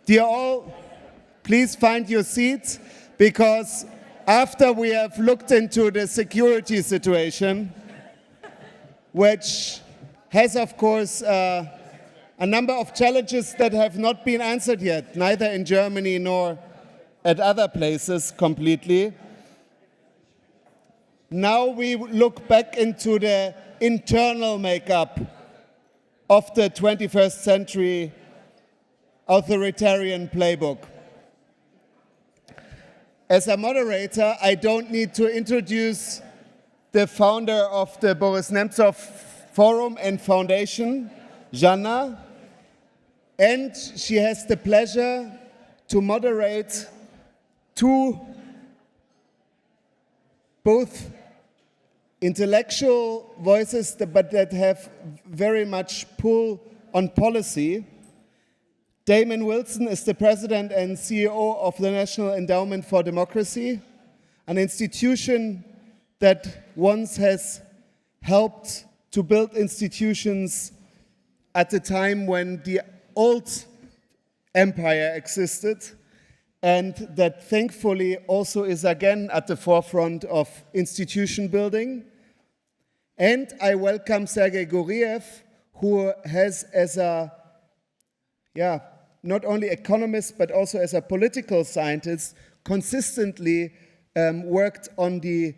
Dear all, please find your seats, because after we have looked into the security situation, which has, of course, a number of challenges that have not been answered yet, neither in Germany nor at other places completely. Now we look back into the internal makeup of the 21st century authoritarian playbook. As a moderator, I don't need to introduce the founder of the Boris Nemtsov Forum and Foundation, Zhanna, and she has the pleasure to moderate two both intellectual voices, but that have very much pull on policy. Damon Wilson is the president and CEO of the National Endowment for Democracy, an institution that once has helped to build institutions at a time when the old empire existed, and that thankfully also is again at the forefront of institution building. And I welcome Sergei Guriev, who has, as a not only economist but also as a political scientist, consistently worked on the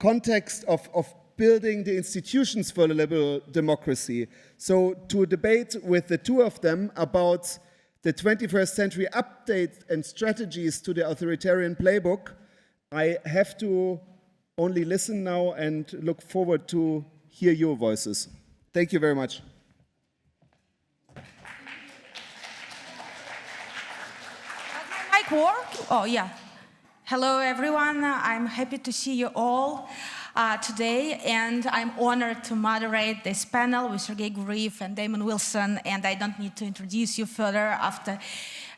context of building the institutions for a liberal democracy. So to debate with the two of them about the 21st century update and strategies to the authoritarian playbook, I have to only listen now and look forward to hear your voices. Thank you very much. Does my mic work? Oh, yeah. Hello, everyone. I'm happy to see you all today, and I'm honored to moderate this panel with Sergei Guriev and Damon Wilson, and I don't need to introduce you further after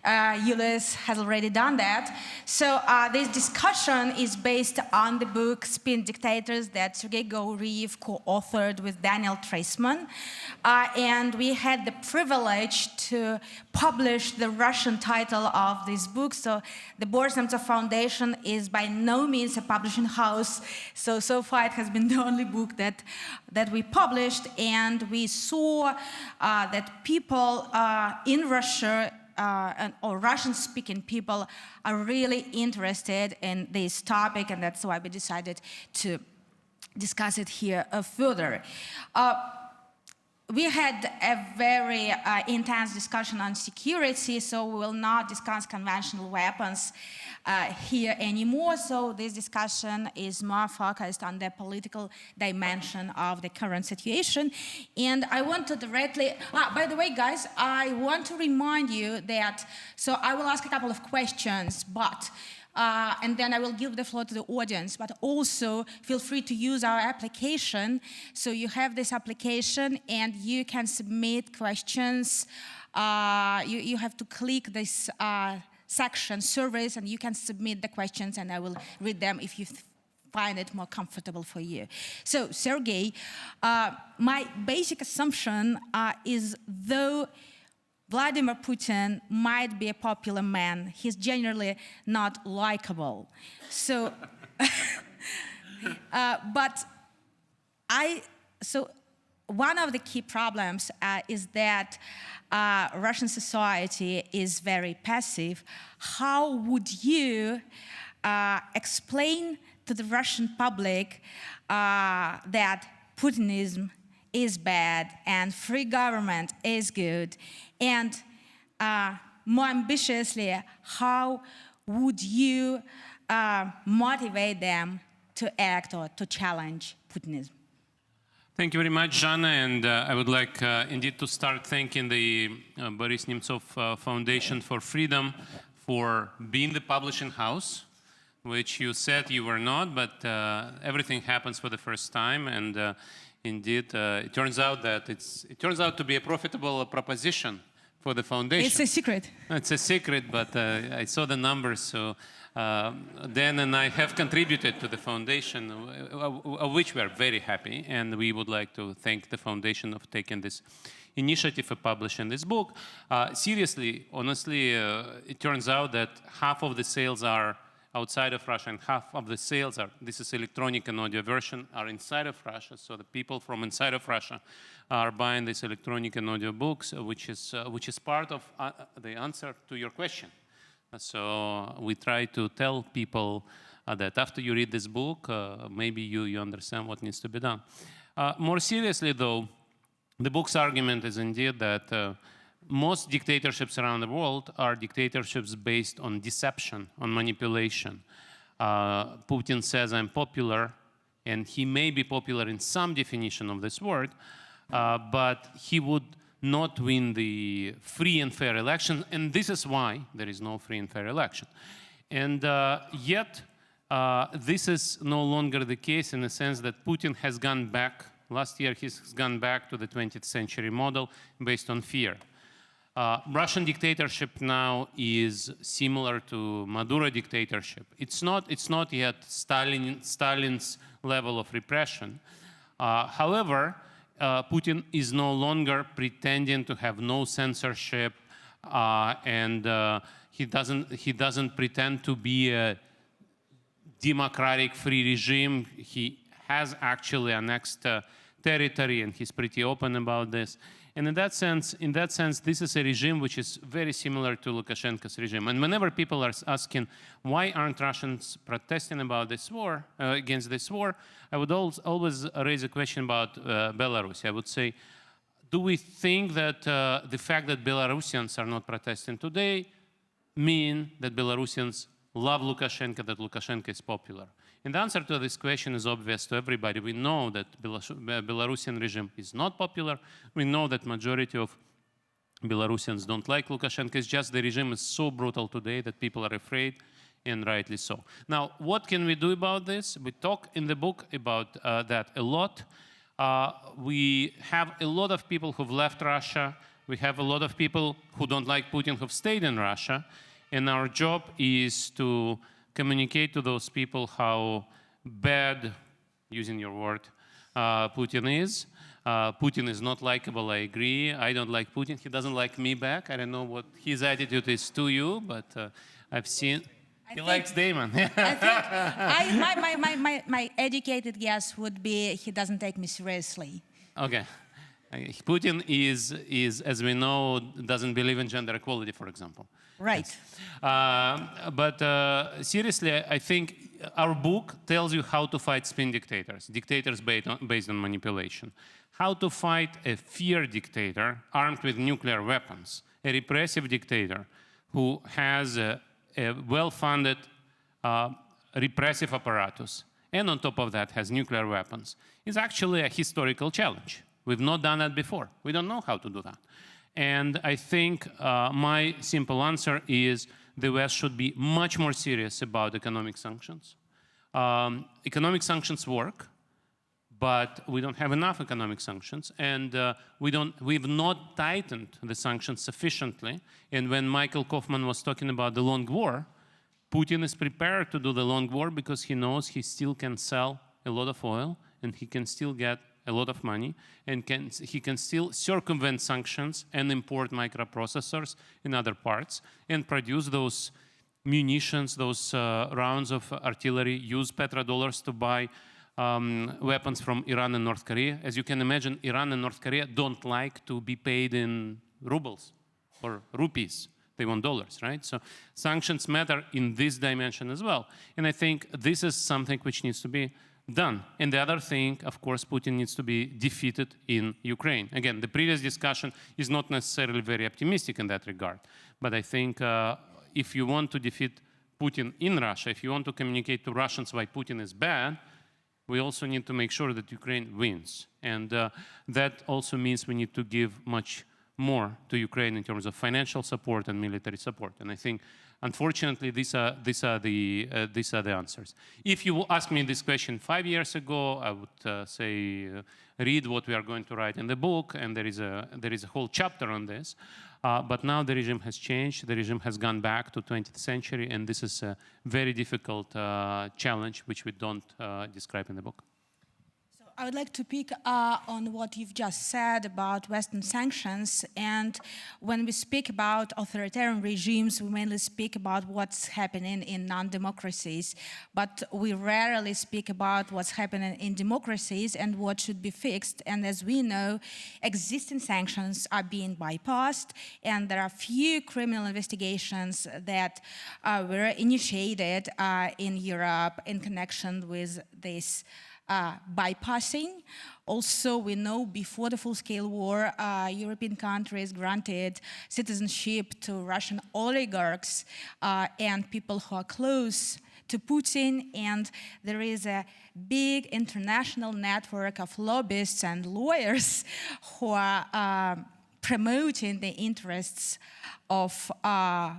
Julius has already done that. So this discussion is based on the book Spin Dictators that Sergei Guriev co-authored with Daniel Treisman. And we had the privilege to publish the Russian title of this book. So the Boris Nemtsov Foundation is by no means a publishing house. So far it has been the only book that we published. And we saw that people in Russia or Russian-speaking people are really interested in this topic, and that's why we decided to discuss it here further. We had a very intense discussion on security, so we will not discuss conventional weapons here anymore. So this discussion is more focused on the political dimension of the current situation. And I want to directly, by the way, guys, I want to remind you that, so I will ask a couple of questions, but and then I will give the floor to the audience, but also feel free to use our application. So you have this application and you can submit questions. You have to click this section, surveys, and you can submit the questions and I will read them if you find it more comfortable for you. So Sergei, my basic assumption is though Vladimir Putin might be a popular man, he's generally not likable. So, so one of the key problems is that Russian society is very passive. How would you explain to the Russian public that Putinism is bad and free government is good? And more ambitiously, how would you motivate them to act or to challenge Putinism? Thank you very much, Zhanna, and I would like indeed to start thanking the Boris Nemtsov Foundation for Freedom for being the publishing house, which you said you were not, but everything happens for the first time, and indeed it turns out that it turns out to be a profitable proposition for the foundation. It's a secret. It's a secret, but I saw the numbers, so Dan and I have contributed to the foundation, of which we are very happy, and we would like to thank the foundation for taking this initiative for publishing this book. Seriously, honestly, it turns out that half of the sales are outside of Russia and half of the sales are, this is electronic and audio version, are inside of Russia. So the people from inside of Russia are buying these electronic and audio books, which is part of the answer to your question. So we try to tell people that after you read this book, maybe you understand what needs to be done. More seriously, though, the book's argument is indeed that most dictatorships around the world are dictatorships based on deception, on manipulation. Putin says, I'm popular, and he may be popular in some definition of this word, but he would not win the free and fair election, and this is why there is no free and fair election. And yet, this is no longer the case in the sense that Putin has gone back, last year he's gone back to the 20th century model based on fear. Russian dictatorship now is similar to Maduro dictatorship. It's not yet Stalin's level of repression. However, Putin is no longer pretending to have no censorship, and he doesn't pretend to be a democratic free regime. He has actually annexed territory, and he's pretty open about this. And in that sense, this is a regime which is very similar to Lukashenko's regime. And whenever people are asking why aren't Russians protesting about this war, against this war, I would always raise a question about Belarus. I would say, do we think that the fact that Belarusians are not protesting today mean that Belarusians love Lukashenko, that Lukashenko is popular? And the answer to this question is obvious to everybody. We know that Belarusian regime is not popular. We know that majority of Belarusians don't like Lukashenko. It's just the regime is so brutal today that people are afraid, and rightly so. Now, what can we do about this? We talk in the book about that a lot. We have a lot of people who've left Russia. We have a lot of people who don't like Putin who've stayed in Russia. And our job is to communicate to those people how bad, using your word, Putin is. Putin is not likable, I agree. I don't like Putin. He doesn't like me back. I don't know what his attitude is to you, but I've seen. He likes Damon. I think my educated guess would be he doesn't take me seriously. Okay. Putin is, as we know, doesn't believe in gender equality, for example. Right. But seriously, I think our book tells you how to fight spin dictators, dictators based on manipulation. How to fight a fear dictator armed with nuclear weapons, a repressive dictator who has a well-funded repressive apparatus, and on top of that has nuclear weapons, is actually a historical challenge. We've not done that before. We don't know how to do that. And I think my simple answer is the West should be much more serious about economic sanctions. Economic sanctions work, but we don't have enough economic sanctions, and we've not tightened the sanctions sufficiently. And when Michael Kaufman was talking about the long war, Putin is prepared to do the long war because he knows he still can sell a lot of oil, and he can still get a lot of money, and he can still circumvent sanctions and import microprocessors in other parts and produce those munitions, those rounds of artillery, use petrodollars to buy weapons from Iran and North Korea. As you can imagine, Iran and North Korea don't like to be paid in rubles or rupees. They want dollars, right? So sanctions matter in this dimension as well. And I think this is something which needs to be done. And the other thing, of course, Putin needs to be defeated in Ukraine. Again, the previous discussion is not necessarily very optimistic in that regard. But I think if you want to defeat Putin in Russia, if you want to communicate to Russians why Putin is bad, we also need to make sure that Ukraine wins. And that also means we need to give much more to Ukraine in terms of financial support and military support. And I think, unfortunately, these are the answers. If you asked me this question 5 years ago, I would say read what we are going to write in the book, and there is a whole chapter on this. But now the regime has changed. The regime has gone back to 20th century, and this is a very difficult challenge, which we don't describe in the book. I would like to pick on what you've just said about Western sanctions. And when we speak about authoritarian regimes, we mainly speak about what's happening in non-democracies. But we rarely speak about what's happening in democracies and what should be fixed. And as we know, existing sanctions are being bypassed. And there are few criminal investigations that were initiated in Europe in connection with this bypassing. Also, we know before the full-scale war, European countries granted citizenship to Russian oligarchs and people who are close to Putin, and there is a big international network of lobbyists and lawyers who are promoting the interests of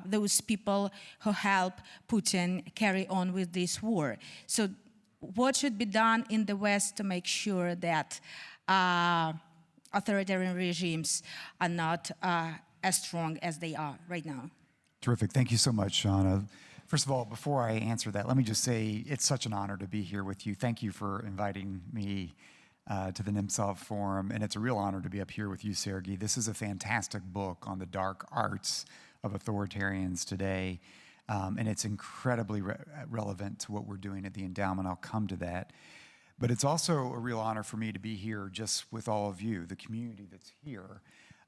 those people who help Putin carry on with this war. So what should be done in the West to make sure that authoritarian regimes are not as strong as they are right now? Terrific. Thank you so much, Zhanna. First of all, before I answer that, let me just say it's such an honor to be here with you. Thank you for inviting me to the Nemtsov Forum, and it's a real honor to be up here with you, Sergei. This is a fantastic book on the dark arts of authoritarians today. And it's incredibly relevant to what we're doing at the Endowment. I'll come to that. But it's also a real honor for me to be here just with all of you, the community that's here.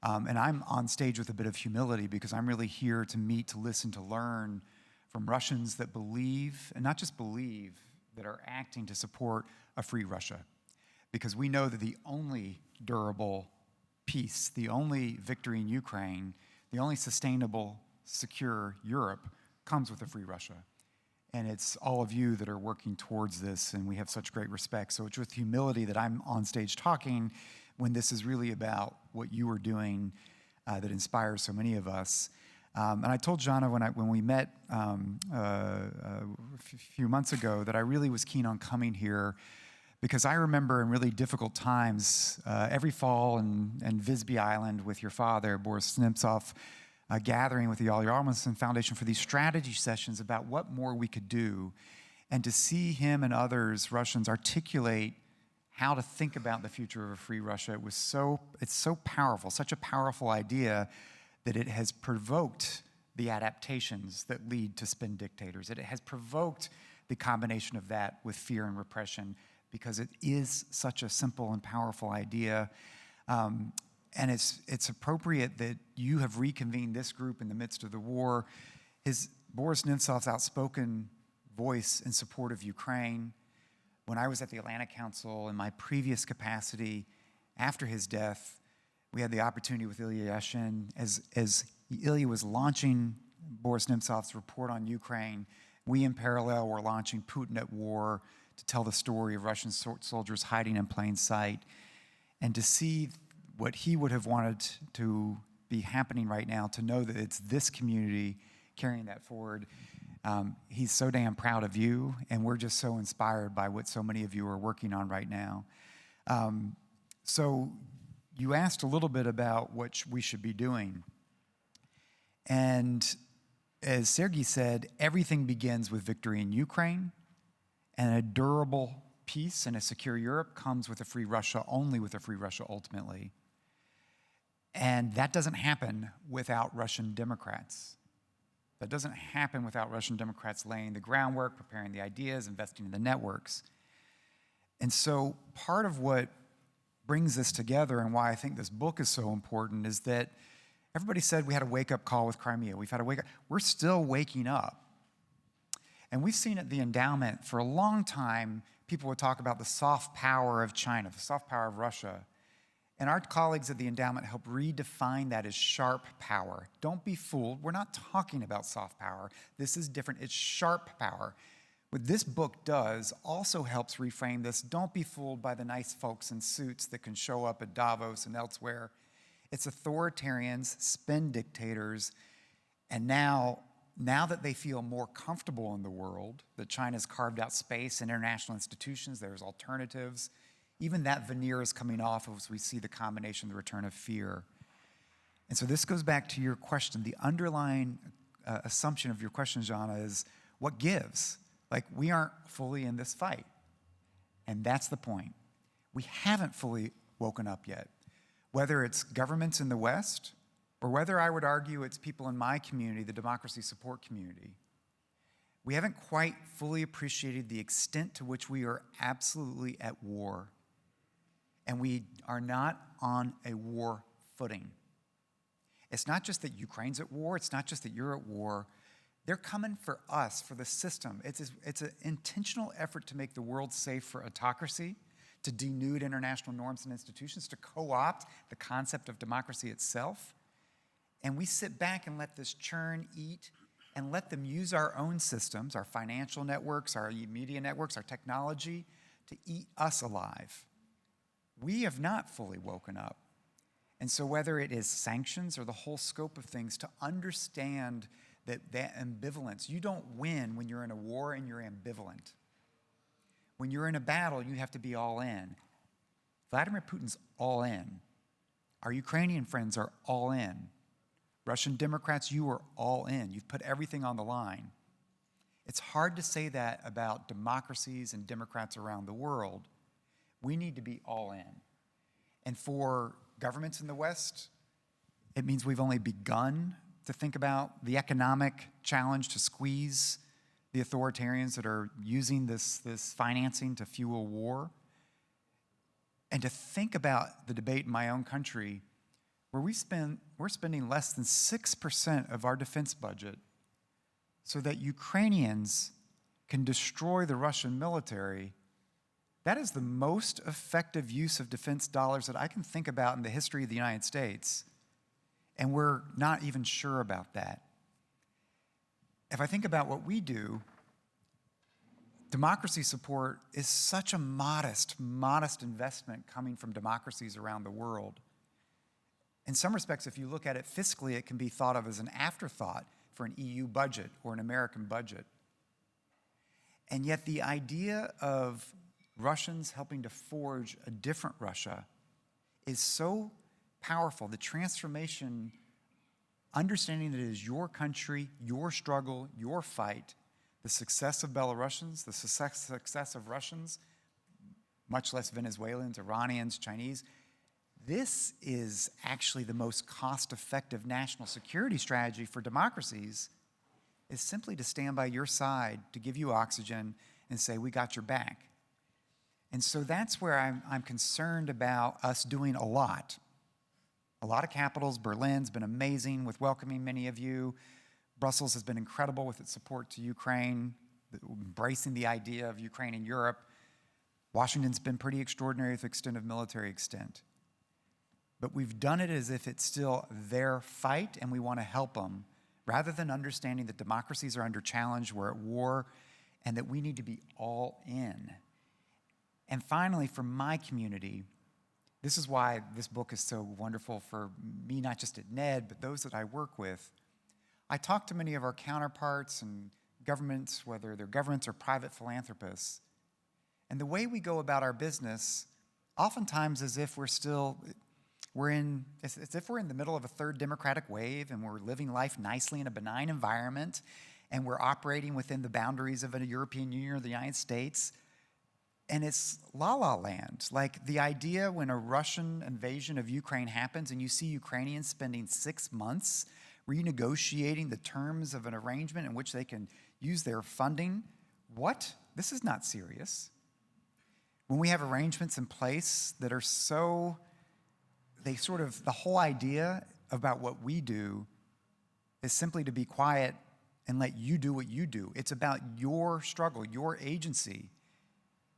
And I'm on stage with a bit of humility because I'm really here to meet, to listen, to learn from Russians that believe, and not just believe, that are acting to support a free Russia. Because we know that the only durable peace, the only victory in Ukraine, the only sustainable, secure Europe comes with a free Russia. And it's all of you that are working towards this, and we have such great respect. So it's with humility that I'm on stage talking when this is really about what you are doing that inspires so many of us. And I told Zhanna when we met a few months ago that I really was keen on coming here because I remember in really difficult times, every fall in Visby Island with your father, Boris Nemtsov, gathering with the All Yarmulson Foundation for these strategy sessions about what more we could do, and to see him and others, Russians, articulate how to think about the future of a free Russia. It's so powerful, such a powerful idea that it has provoked the adaptations that lead to spin dictators. It has provoked the combination of that with fear and repression because it is such a simple and powerful idea. And it's appropriate that you have reconvened this group in the midst of the war. Boris Nemtsov's outspoken voice in support of Ukraine. When I was at the Atlantic Council in my previous capacity after his death, we had the opportunity with Ilya Yashin. As Ilya was launching Boris Nemtsov's report on Ukraine, we in parallel were launching Putin at War to tell the story of Russian soldiers hiding in plain sight. And to see what he would have wanted to be happening right now, to know that it's this community carrying that forward. He's so damn proud of you, and we're just so inspired by what so many of you are working on right now. So you asked a little bit about what we should be doing. And as Sergei said, everything begins with victory in Ukraine, and a durable peace and a secure Europe comes with a free Russia, only with a free Russia ultimately. And that doesn't happen without Russian Democrats. That doesn't happen without Russian Democrats laying the groundwork, preparing the ideas, investing in the networks. And so part of what brings this together and why I think this book is so important is that everybody said we had a wake-up call with Crimea. We've had a wake-up. We're still waking up. And we've seen at the Endowment for a long time, people would talk about the soft power of China, the soft power of Russia. And our colleagues at the Endowment help redefine that as sharp power. Don't be fooled. We're not talking about soft power. This is different. It's sharp power. What this book does also helps reframe this. Don't be fooled by the nice folks in suits that can show up at Davos and elsewhere. It's authoritarians, spin dictators, and now that they feel more comfortable in the world, that China's carved out space in international institutions, there's alternatives, even that veneer is coming off as we see the combination, the return of fear. And so this goes back to your question. The underlying assumption of your question, Zhanna, is what gives? Like, we aren't fully in this fight. And that's the point. We haven't fully woken up yet. Whether it's governments in the West, or whether I would argue it's people in my community, the democracy support community, we haven't quite fully appreciated the extent to which we are absolutely at war. And we are not on a war footing. It's not just that Ukraine's at war, it's not just that you're at war. They're coming for us, for the system. It's an intentional effort to make the world safe for autocracy, to denude international norms and institutions, to co-opt the concept of democracy itself. And we sit back and let this churn, eat, and let them use our own systems, our financial networks, our media networks, our technology, to eat us alive. We have not fully woken up. And so whether it is sanctions or the whole scope of things, to understand that ambivalence, you don't win when you're in a war and you're ambivalent. When you're in a battle, you have to be all in. Vladimir Putin's all in. Our Ukrainian friends are all in. Russian Democrats, you are all in. You've put everything on the line. It's hard to say that about democracies and Democrats around the world. We need to be all in. And for governments in the West, it means we've only begun to think about the economic challenge to squeeze the authoritarians that are using this financing to fuel war. And to think about the debate in my own country, where we're spending less than 6% of our defense budget so that Ukrainians can destroy the Russian military. That is the most effective use of defense dollars that I can think about in the history of the United States. And we're not even sure about that. If I think about what we do, democracy support is such a modest investment coming from democracies around the world. In some respects, if you look at it fiscally, it can be thought of as an afterthought for an EU budget or an American budget. And yet the idea of Russians helping to forge a different Russia is so powerful. The transformation, understanding that it is your country, your struggle, your fight, the success of Belarusians, the success of Russians, much less Venezuelans, Iranians, Chinese. This is actually the most cost-effective national security strategy for democracies, is simply to stand by your side, to give you oxygen, and say, we got your back. And so that's where I'm concerned about us doing a lot. A lot of capitals. Berlin's been amazing with welcoming many of you. Brussels has been incredible with its support to Ukraine, embracing the idea of Ukraine in Europe. Washington's been pretty extraordinary with extent of military extent. But we've done it as if it's still their fight and we want to help them, rather than understanding that democracies are under challenge, we're at war, and that we need to be all in. And finally, for my community, this is why this book is so wonderful for me, not just at NED, but those that I work with. I talk to many of our counterparts and governments, whether they're governments or private philanthropists, and the way we go about our business, oftentimes as if as if we're in the middle of a third democratic wave and we're living life nicely in a benign environment and we're operating within the boundaries of a European Union or the United States. And it's la-la land. Like the idea when a Russian invasion of Ukraine happens and you see Ukrainians spending 6 months renegotiating the terms of an arrangement in which they can use their funding. What? This is not serious. When we have arrangements in place that are so, the whole idea about what we do is simply to be quiet and let you do what you do. It's about your struggle, your agency.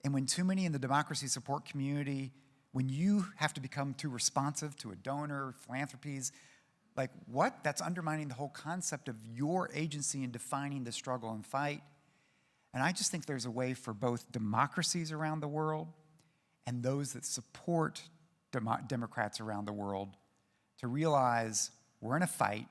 And when too many in the democracy support community, when you have to become too responsive to a donor, philanthropies, like what? That's undermining the whole concept of your agency in defining the struggle and fight. And I just think there's a way for both democracies around the world and those that support Democrats around the world to realize we're in a fight,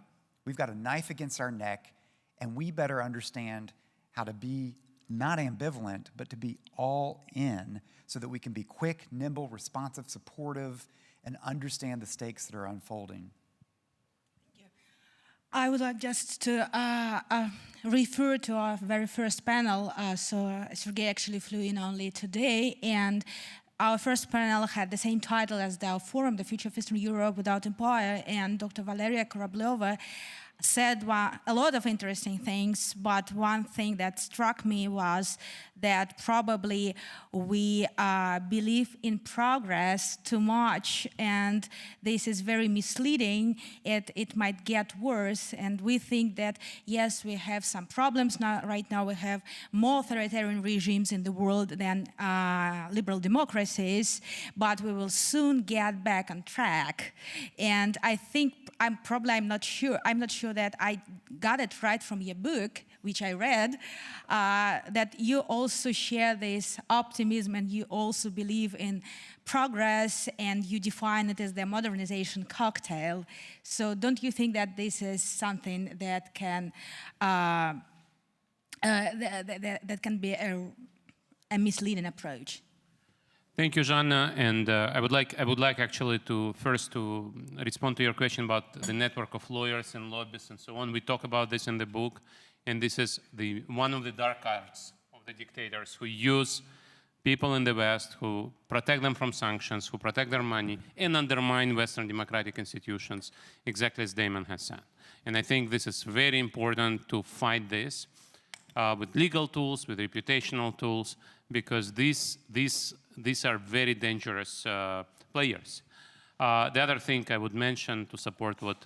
we've got a knife against our neck, and we better understand how to be not ambivalent, but to be all in so that we can be quick, nimble, responsive, supportive, and understand the stakes that are unfolding. I would like just to refer to our very first panel. So Sergei actually flew in only today, and our first panel had the same title as the forum, The Future of Eastern Europe Without Empire, and Dr. Valeria Korobleva said a lot of interesting things, but one thing that struck me was that probably we believe in progress too much, and this is very misleading. It might get worse, and we think that, yes, we have some problems now. Right now we have more authoritarian regimes in the world than liberal democracies, but we will soon get back on track. And I think I'm not sure that I got it right from your book, which I read, that you also share this optimism and you also believe in progress and you define it as the modernization cocktail. So don't you think that this is something that can that can be a misleading approach? Thank you, Zhanna. And I would like actually to first to respond to your question about the network of lawyers and lobbyists and so on. We talk about this in the book, and this is one of the dark arts of the dictators who use people in the West, who protect them from sanctions, who protect their money, and undermine Western democratic institutions, exactly as Damon has said. And I think this is very important to fight this with legal tools, with reputational tools, because these are very dangerous players. The other thing I would mention to support what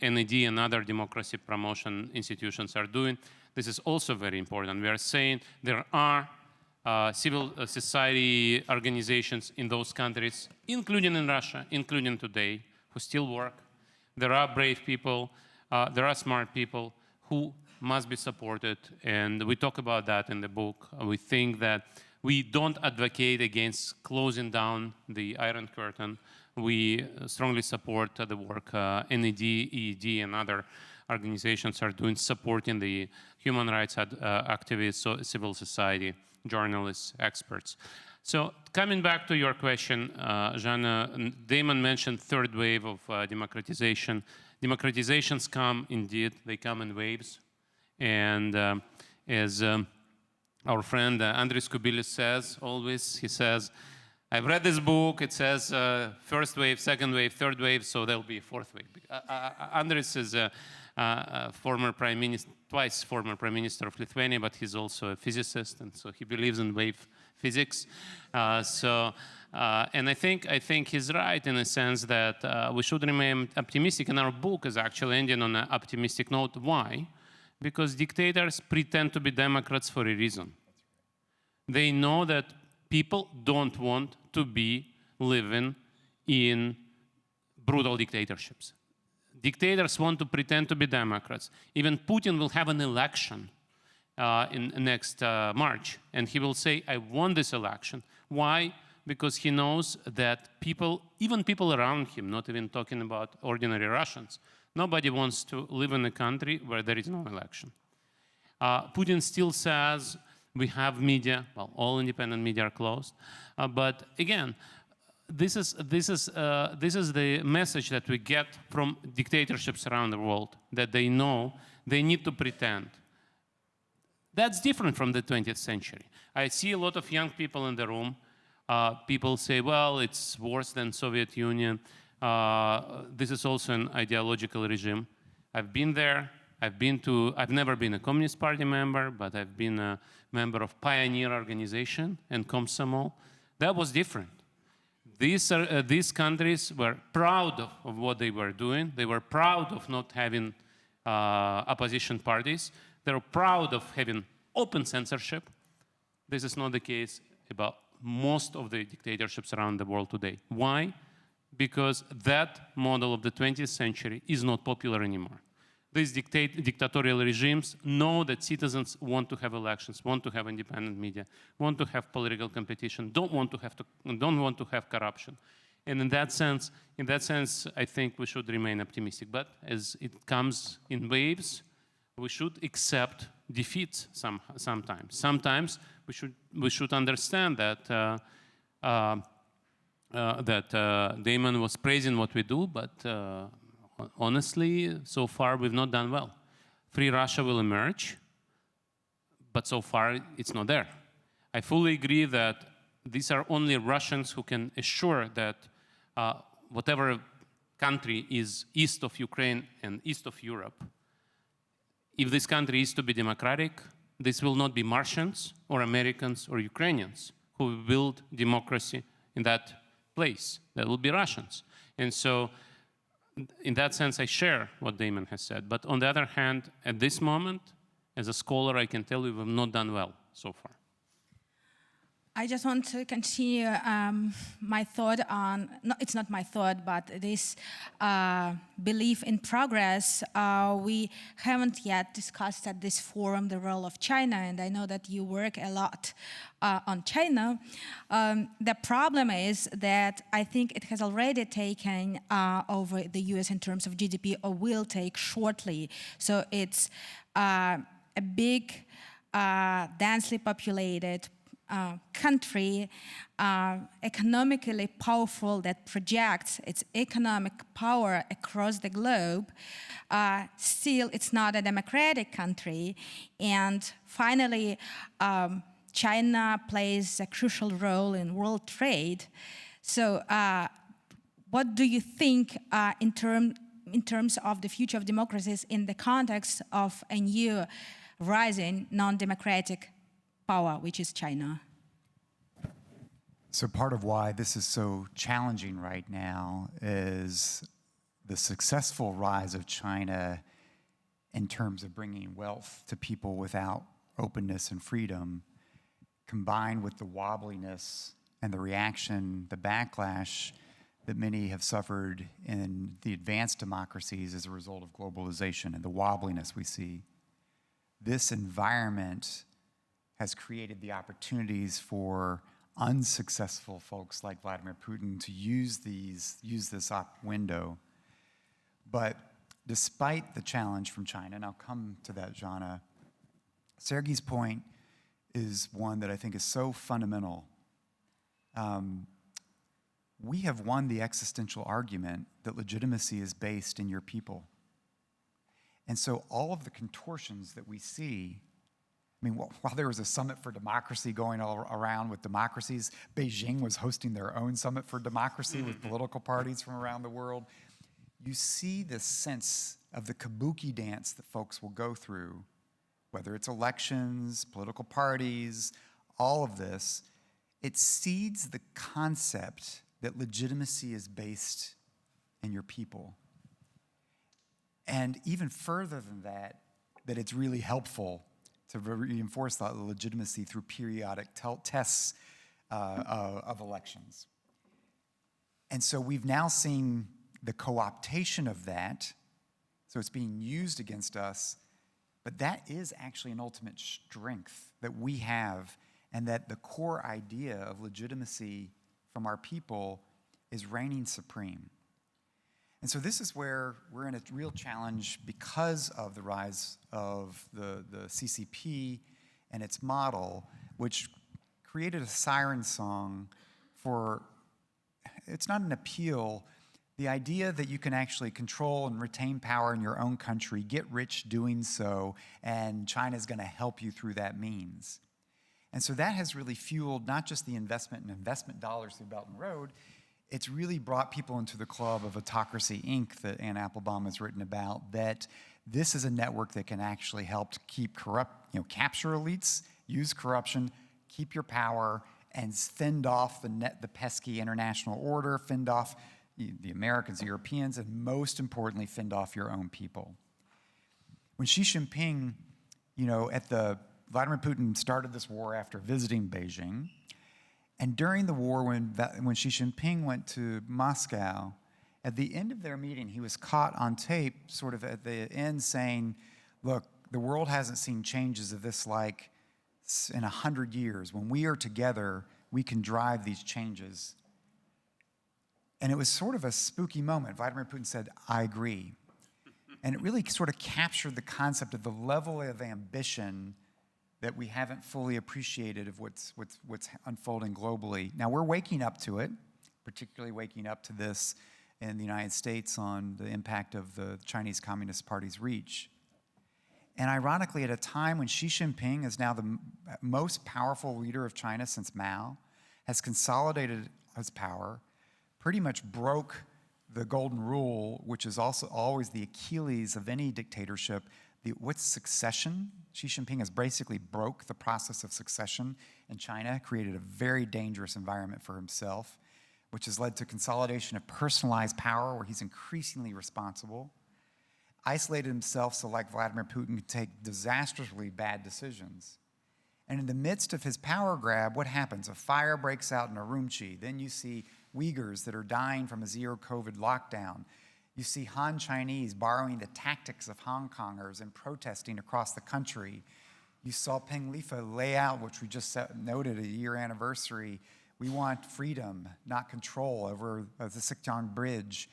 NED and other democracy promotion institutions are doing, this is also very important. We are saying there are civil society organizations in those countries, including in Russia, including today, who still work. There are brave people, there are smart people who must be supported, and we talk about that in the book. We think that we don't advocate against closing down the Iron Curtain. We strongly support the work NED, EED, and other organizations are doing, supporting the human rights activists, civil society, journalists, experts. So coming back to your question, Zhanna, Damon mentioned third wave of democratization. Democratizations come, indeed, they come in waves. And as our friend Andris Kubilius says always, he says, I've read this book, it says first wave, second wave, third wave, so there'll be a fourth wave. Andris is a former prime minister, twice former prime minister of Lithuania, but he's also a physicist, and so he believes in wave physics. And I think he's right in the sense that we should remain optimistic, and our book is actually ending on an optimistic note. Why? Because dictators pretend to be democrats for a reason. They know that people don't want to be living in brutal dictatorships. Dictators want to pretend to be democrats. Even Putin will have an election in next March, and he will say, I won this election. Why? Because he knows that people, even people around him, not even talking about ordinary Russians, nobody wants to live in a country where there is no election. Putin still says we have media, well, all independent media are closed. But again, this is the message that we get from dictatorships around the world, that they know they need to pretend. That's different from the 20th century. I see a lot of young people in the room. People say, well, it's worse than Soviet Union. This is also an ideological regime. I've been there. I've never been a Communist Party member, but I've been a member of Pioneer Organization and Komsomol. That was different. These countries were proud of what they were doing. They were proud of not having opposition parties. They were proud of having open censorship. This is not the case about most of the dictatorships around the world today. Why? Because that model of the 20th century is not popular anymore. These dictatorial regimes know that citizens want to have elections, want to have independent media, want to have political competition, don't want to have corruption. And in that sense, I think we should remain optimistic. But as it comes in waves, we should accept defeats sometimes. Sometimes we should understand that Damon was praising what we do, but honestly, so far we've not done well. Free Russia will emerge, but so far it's not there. I fully agree that these are only Russians who can assure that whatever country is east of Ukraine and east of Europe, if this country is to be democratic, this will not be Martians or Americans or Ukrainians who will build democracy in that place. That will be Russians. And so in that sense, I share what Damon has said. But on the other hand, at this moment, as a scholar, I can tell you we have not done well so far. I just want to continue my thought on, no, it's not my thought, but this belief in progress. We haven't yet discussed at this forum the role of China, and I know that you work a lot on China. The problem is that I think it has already taken over the US in terms of GDP, or will take shortly. So it's a big, densely populated country, economically powerful, that projects its economic power across the globe. Still, it's not a democratic country. And finally, China plays a crucial role in world trade. So what do you think in terms of the future of democracies in the context of a new rising non-democratic power, which is China? So part of why this is so challenging right now is the successful rise of China in terms of bringing wealth to people without openness and freedom, combined with the wobbliness and the reaction, the backlash that many have suffered in the advanced democracies as a result of globalization and the wobbliness we see. This environment has created the opportunities for unsuccessful folks like Vladimir Putin to use this window. But despite the challenge from China, and I'll come to that, Zhanna, Sergei's point is one that I think is so fundamental. We have won the existential argument that legitimacy is based in your people. And so all of the contortions that we see, I mean, while there was a summit for democracy going all around with democracies, Beijing was hosting their own summit for democracy with political parties from around the world. You see this sense of the kabuki dance that folks will go through, whether it's elections, political parties, all of this. It seeds the concept that legitimacy is based in your people. And even further than that, that it's really helpful to reinforce that legitimacy through periodic tests of elections. And so we've now seen the co-optation of that, so it's being used against us, but that is actually an ultimate strength that we have, and that the core idea of legitimacy from our people is reigning supreme. And so this is where we're in a real challenge because of the rise of the CCP and its model, which created a siren song for, it's not an appeal, the idea that you can actually control and retain power in your own country, get rich doing so, and China's going to help you through that means. And so that has really fueled not just the investment dollars through Belt and Road, it's really brought people into the club of Autocracy, Inc. that Ann Applebaum has written about, that this is a network that can actually help to keep capture elites, use corruption, keep your power, and fend off the pesky international order, fend off the Americans, the Europeans, and most importantly, fend off your own people. When Xi Jinping, Vladimir Putin started this war after visiting Beijing, and during the war, when Xi Jinping went to Moscow, at the end of their meeting, he was caught on tape sort of at the end saying, look, the world hasn't seen changes of this like in 100 years. When we are together, we can drive these changes. And it was sort of a spooky moment. Vladimir Putin said, I agree. And it really sort of captured the concept of the level of ambition that we haven't fully appreciated of what's unfolding globally. Now, we're waking up to it, particularly waking up to this in the United States on the impact of the Chinese Communist Party's reach. And ironically, at a time when Xi Jinping is now the most powerful leader of China since Mao, has consolidated his power, pretty much broke the golden rule, which is also always the Achilles of any dictatorship. What's succession? Xi Jinping has basically broke the process of succession in China, created a very dangerous environment for himself, which has led to consolidation of personalized power where he's increasingly responsible, isolated himself so like Vladimir Putin could take disastrously bad decisions. And in the midst of his power grab, what happens? A fire breaks out in Urumqi. Then you see Uyghurs that are dying from a zero-COVID lockdown. You see Han Chinese borrowing the tactics of Hong Kongers and protesting across the country. You saw Peng Lifa lay out, which we just noted, a year anniversary. We want freedom, not control, over the Xinjiang Bridge.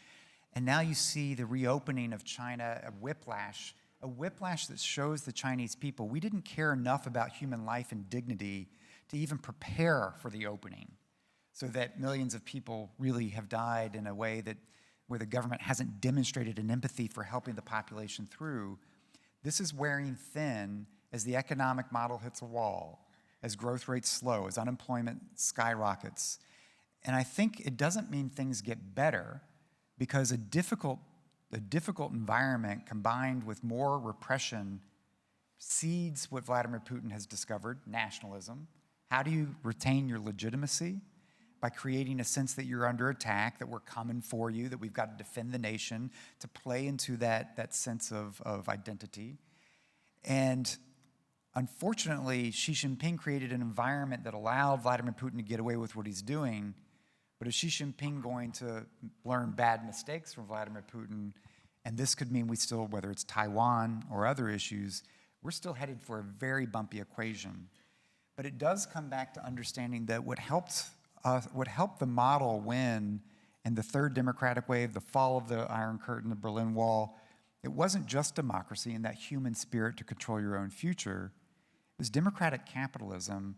And now you see the reopening of China, a whiplash that shows the Chinese people we didn't care enough about human life and dignity to even prepare for the opening, so that millions of people really have died in a way that where the government hasn't demonstrated an empathy for helping the population through. This is wearing thin as the economic model hits a wall, as growth rates slow, as unemployment skyrockets. And I think it doesn't mean things get better, because a difficult environment combined with more repression seeds what Vladimir Putin has discovered, nationalism. How do you retain your legitimacy? By creating a sense that you're under attack, that we're coming for you, that we've got to defend the nation, to play into that sense of identity. And unfortunately, Xi Jinping created an environment that allowed Vladimir Putin to get away with what he's doing. But is Xi Jinping going to learn bad mistakes from Vladimir Putin? And this could mean we still, whether it's Taiwan or other issues, we're still headed for a very bumpy equation. But it does come back to understanding that what helped the model win in the third democratic wave, the fall of the Iron Curtain, the Berlin Wall, it wasn't just democracy and that human spirit to control your own future. It was democratic capitalism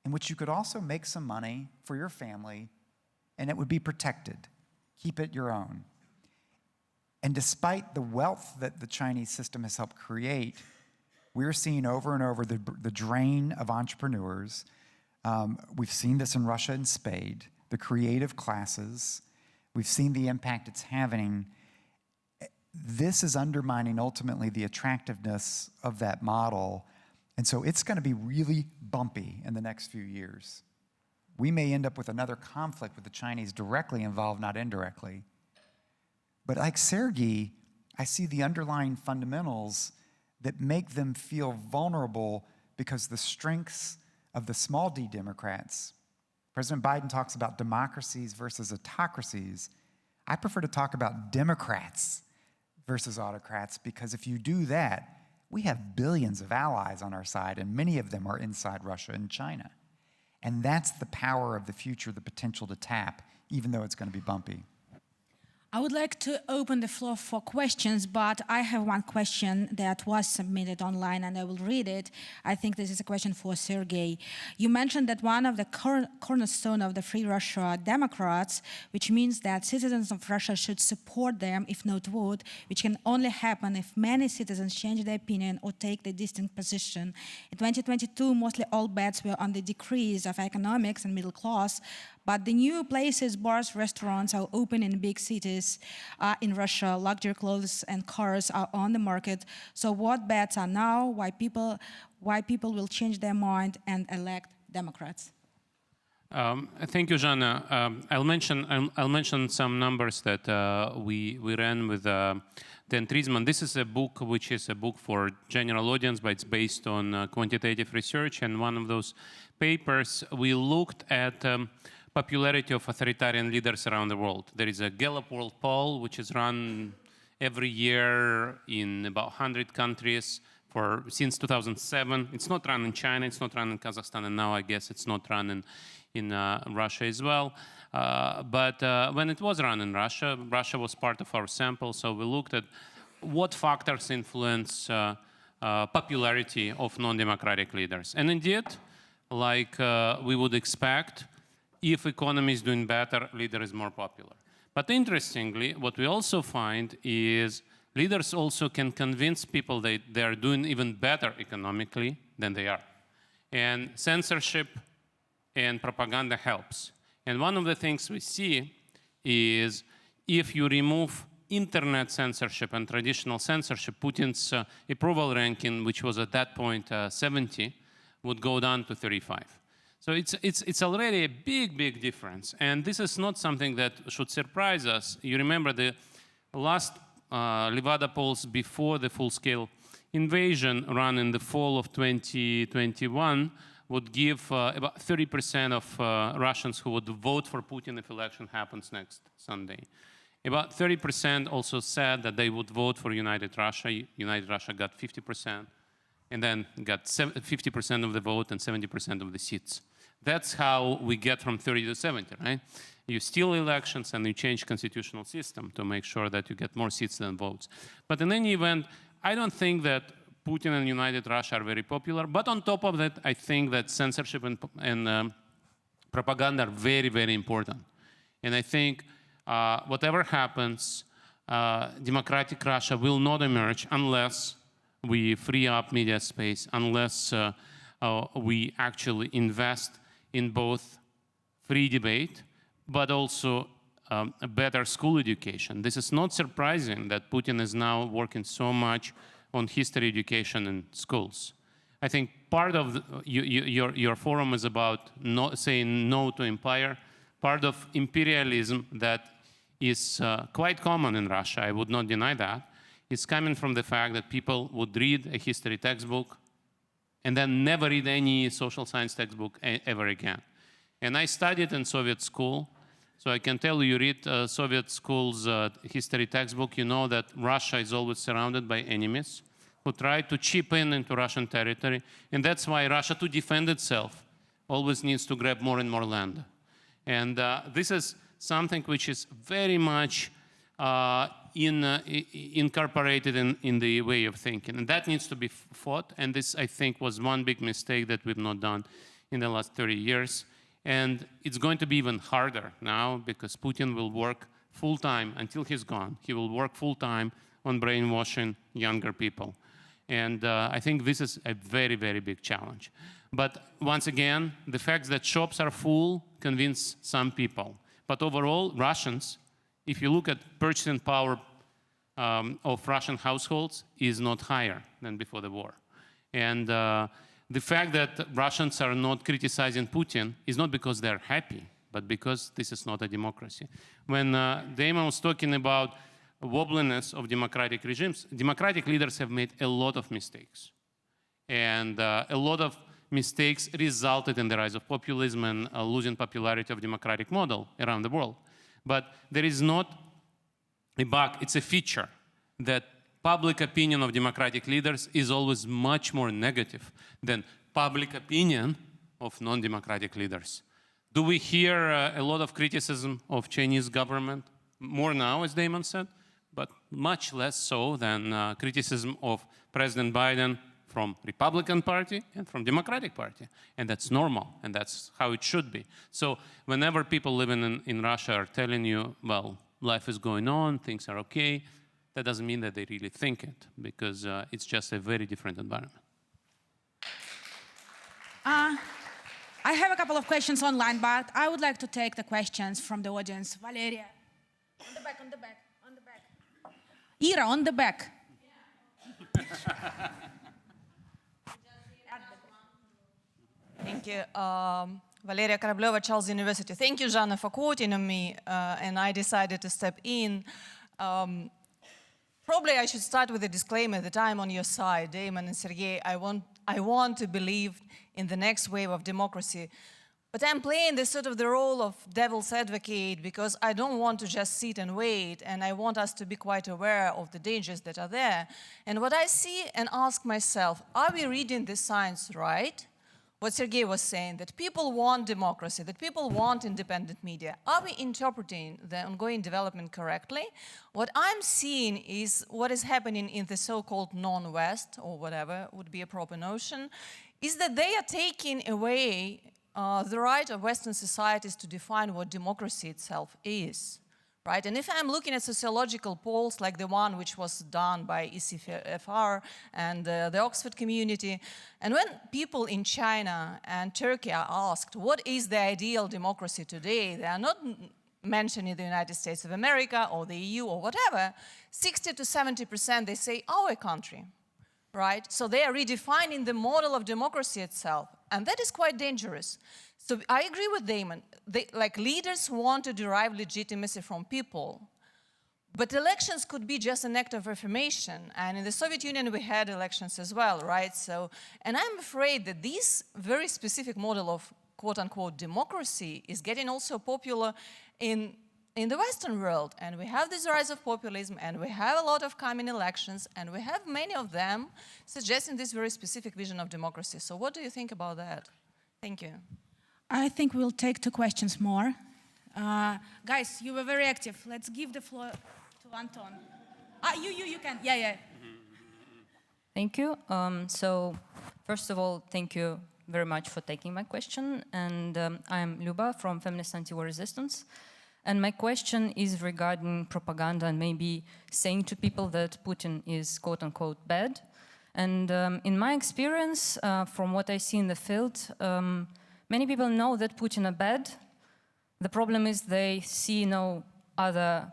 in which you could also make some money for your family and it would be protected. Keep it your own. And despite the wealth that the Chinese system has helped create, we're seeing over and over the drain of entrepreneurs. We've seen this in Russia in spade, the creative classes. We've seen the impact it's having. This is undermining ultimately the attractiveness of that model. And so it's going to be really bumpy in the next few years. We may end up with another conflict with the Chinese directly involved, not indirectly. But like Sergei, I see the underlying fundamentals that make them feel vulnerable because the strengths of the small d Democrats. President Biden talks about democracies versus autocracies. I prefer to talk about Democrats versus autocrats, because if you do that, we have billions of allies on our side, and many of them are inside Russia and China. And that's the power of the future, the potential to tap, even though it's going to be bumpy. I would like to open the floor for questions, but I have one question that was submitted online and I will read it. I think this is a question for Sergei. You mentioned that one of the cornerstone of the Free Russia are Democrats, which means that citizens of Russia should support them, if not vote, which can only happen if many citizens change their opinion or take the distinct position. In 2022, mostly all bets were on the decrease of economics and middle class, but the new places, bars, restaurants are open in big cities in Russia. Luxury clothes and cars are on the market. So what bets are now? Why people will change their mind and elect Democrats? Thank you, Zhanna. I'll mention some numbers that we ran with Dan Triesman. This is a book which is a book for general audience, but it's based on quantitative research. And one of those papers, we looked at popularity of authoritarian leaders around the world. There is a Gallup World Poll, which is run every year in about 100 countries since 2007. It's not run in China, it's not run in Kazakhstan, and now I guess it's not run in Russia as well. But when it was run in Russia, Russia was part of our sample, so we looked at what factors influence popularity of non-democratic leaders. And indeed, like we would expect, if economy is doing better, leader is more popular. But interestingly, what we also find is leaders also can convince people that they are doing even better economically than they are. And censorship and propaganda helps. And one of the things we see is if you remove internet censorship and traditional censorship, Putin's approval ranking, which was at that point 70, would go down to 35. So it's already a big, big difference. And this is not something that should surprise us. You remember the last Levada polls before the full-scale invasion run in the fall of 2021 would give about 30% of Russians who would vote for Putin if election happens next Sunday. About 30% also said that they would vote for United Russia. United Russia got 50%, and then got 50% of the vote and 70% of the seats. That's how we get from 30 to 70, right? You steal elections and you change constitutional system to make sure that you get more seats than votes. But in any event, I don't think that Putin and United Russia are very popular. But on top of that, I think that censorship and propaganda are very, very important. And I think whatever happens, democratic Russia will not emerge unless we free up media space, unless we actually invest in both free debate, but also a better school education. This is not surprising that Putin is now working so much on history education in schools. I think part of your forum is about saying no to empire. Part of imperialism that is quite common in Russia, I would not deny that, is coming from the fact that people would read a history textbook and then never read any social science textbook ever again. And I studied in Soviet school, so I can tell you read Soviet school's history textbook, you know that Russia is always surrounded by enemies who try to chip in into Russian territory. And that's why Russia, to defend itself, always needs to grab more and more land. And this is something which is very much incorporated in the way of thinking. And that needs to be fought. And this, I think, was one big mistake that we've not done in the last 30 years. And it's going to be even harder now because Putin will work full-time until he's gone. He will work full-time on brainwashing younger people. And I think this is a very, very big challenge. But once again, the fact that shops are full convince some people. But overall, Russians, if you look at purchasing power of Russian households, is not higher than before the war. And the fact that Russians are not criticizing Putin is not because they're happy, but because this is not a democracy. When Damon was talking about wobbliness of democratic regimes, democratic leaders have made a lot of mistakes. And a lot of mistakes resulted in the rise of populism and losing popularity of democratic model around the world. But there is not a bug, it's a feature that public opinion of democratic leaders is always much more negative than public opinion of non-democratic leaders. Do we hear a lot of criticism of Chinese government? More now, as Damon said, but much less so than criticism of President Biden from Republican Party and from Democratic Party. And that's normal, and that's how it should be. So whenever people living in Russia are telling you, well, life is going on, things are okay, that doesn't mean that they really think it, because it's just a very different environment. I have a couple of questions online, but I would like to take the questions from the audience. Valeria, on the back, on the back, on the back. Ira, on the back. Thank you. Valeria Karableva, Charles University. Thank you, Zhanna, for quoting on me, and I decided to step in. Probably I should start with a disclaimer that I'm on your side, Damon and Sergei. I want to believe in the next wave of democracy, but I'm playing this sort of the role of devil's advocate because I don't want to just sit and wait, and I want us to be quite aware of the dangers that are there. And what I see and ask myself, are we reading the signs right? What Sergei was saying, that people want democracy, that people want independent media. Are we interpreting the ongoing development correctly? What I'm seeing is what is happening in the so-called non-West, or whatever would be a proper notion, is that they are taking away the right of Western societies to define what democracy itself is. right? And if I'm looking at sociological polls like the one which was done by ECFR and the Oxford community, and when people in China and Turkey are asked what is the ideal democracy today, they are not mentioning the United States of America or the EU or whatever. 60 to 70% they say our country, right? So they are redefining the model of democracy itself, and that is quite dangerous. So I agree with Damon. Like leaders want to derive legitimacy from people, but elections could be just an act of affirmation. And in the Soviet Union, we had elections as well, right? So, and I'm afraid that this very specific model of quote-unquote democracy is getting also popular in the Western world. And we have this rise of populism, and we have a lot of coming elections, and we have many of them suggesting this very specific vision of democracy. So what do you think about that? Thank you. I think we'll take 2 questions more. Guys, you were very active. Let's give the floor to Anton. You can. Yeah. Thank you. So, first of all, thank you very much for taking my question. And I'm Luba from Feminist Anti-War Resistance. And my question is regarding propaganda and maybe saying to people that Putin is quote-unquote bad. And in my experience, from what I see in the field, many people know that Putin is bad. The problem is they see no other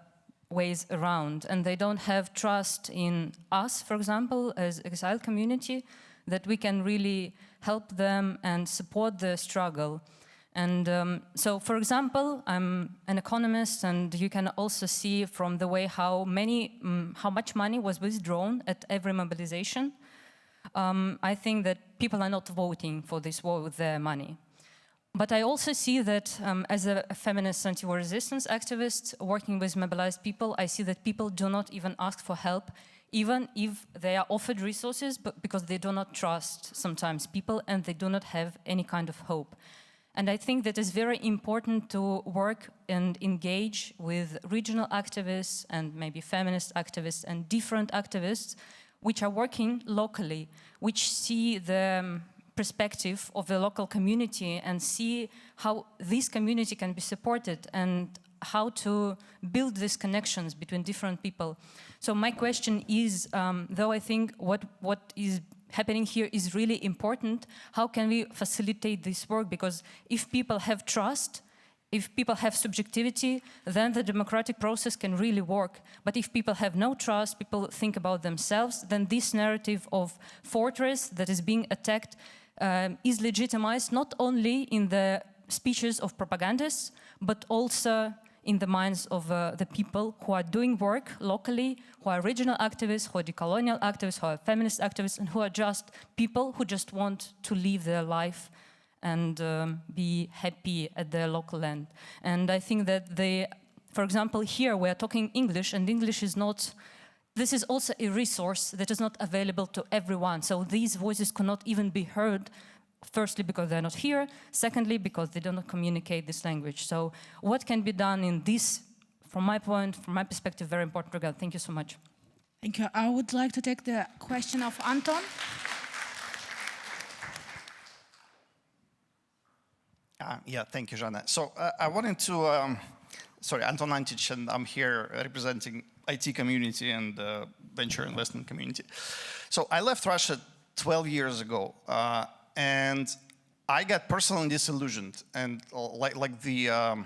ways around, and they don't have trust in us, for example, as exiled community, that we can really help them and support the struggle. And so, for example, I'm an economist, and you can also see from the way how much money was withdrawn at every mobilization. I think that people are not voting for this war with their money. But I also see that as a feminist anti-war resistance activist working with mobilized people, I see that people do not even ask for help, even if they are offered resources, but because they do not trust sometimes people and they do not have any kind of hope. And I think that it's very important to work and engage with regional activists and maybe feminist activists and different activists which are working locally, which see the perspective of the local community and see how this community can be supported and how to build these connections between different people. So my question is, though I think what is happening here is really important, how can we facilitate this work? Because if people have trust, if people have subjectivity, then the democratic process can really work. But if people have no trust, people think about themselves, then this narrative of fortress that is being attacked is legitimized not only in the speeches of propagandists, but also in the minds of the people who are doing work locally, who are regional activists, who are decolonial activists, who are feminist activists, and who are just people who just want to live their life and be happy at their local land. And I think that for example, here we are talking English, and English is not, this is also a resource that is not available to everyone. So these voices cannot even be heard, firstly because they're not here, secondly because they do not communicate this language. So what can be done in this, from my perspective, very important regard. Thank you so much. Thank you. I would like to take the question of Anton. Yeah, thank you, Zhanna. So I wanted to, sorry, Anton Antic, and I'm here representing IT community and venture investment community. So I left Russia 12 years ago, and I got personally disillusioned. And like the